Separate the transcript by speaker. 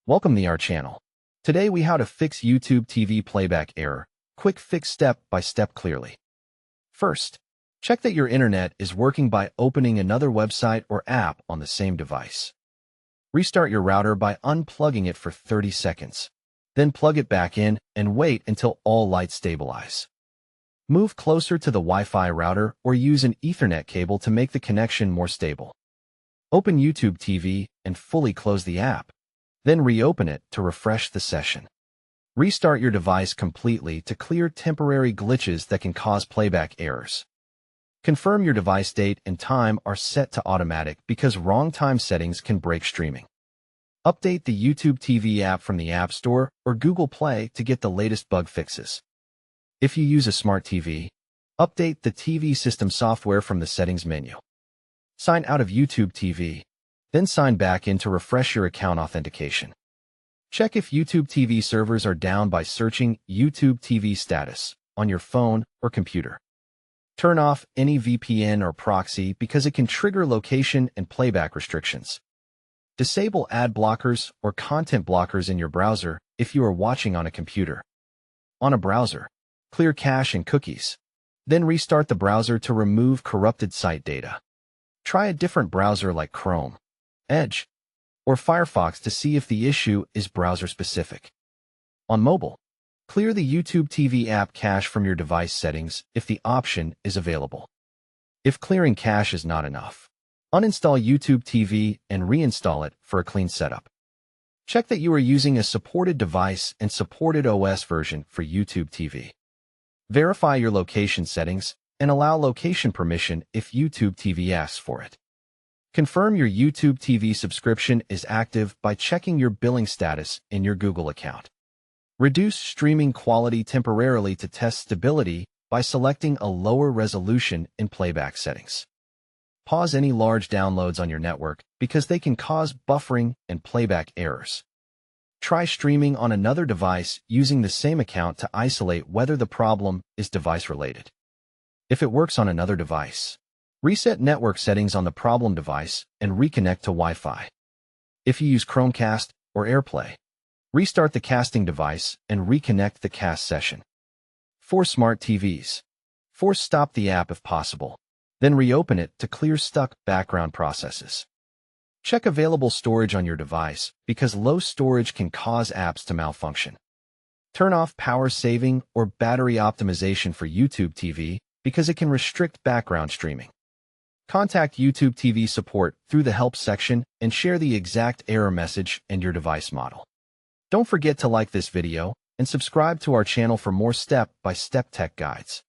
Speaker 1: Welcome to our channel. Today we how to fix YouTube TV playback error. Quick fix step by step clearly. First, check that your internet is working by opening another website or app on the same device. Restart your router by unplugging it for 30 seconds. Then plug it back in and wait until all lights stabilize. Move closer to the Wi-Fi router or use an Ethernet cable to make the connection more stable. Open YouTube TV and fully close the app. Then reopen it to refresh the session. Restart your device completely to clear temporary glitches that can cause playback errors. Confirm your device date and time are set to automatic because wrong time settings can break streaming. Update the YouTube TV app from the App Store or Google Play to get the latest bug fixes. If you use a smart TV, update the TV system software from the settings menu. Sign out of YouTube TV, then sign back in to refresh your account authentication. Check if YouTube TV servers are down by searching YouTube TV status on your phone or computer. Turn off any VPN or proxy because it can trigger location and playback restrictions. Disable ad blockers or content blockers in your browser if you are watching on a computer. On a browser, clear cache and cookies. Then restart the browser to remove corrupted site data. Try a different browser like Chrome, Edge, or Firefox to see if the issue is browser-specific. On mobile, clear the YouTube TV app cache from your device settings if the option is available. If clearing cache is not enough, uninstall YouTube TV and reinstall it for a clean setup. Check that you are using a supported device and supported OS version for YouTube TV. Verify your location settings and allow location permission if YouTube TV asks for it. Confirm your YouTube TV subscription is active by checking your billing status in your Google account. Reduce streaming quality temporarily to test stability by selecting a lower resolution in playback settings. Pause any large downloads on your network because they can cause buffering and playback errors. Try streaming on another device using the same account to isolate whether the problem is device-related. If it works on another device, reset network settings on the problem device and reconnect to Wi-Fi. If you use Chromecast or AirPlay, restart the casting device and reconnect the cast session. For smart TVs, force stop the app if possible, then reopen it to clear stuck background processes. Check available storage on your device because low storage can cause apps to malfunction. Turn off power saving or battery optimization for YouTube TV because it can restrict background streaming. Contact YouTube TV support through the help section and share the exact error message and your device model. Don't forget to like this video and subscribe to our channel for more step-by-step tech guides.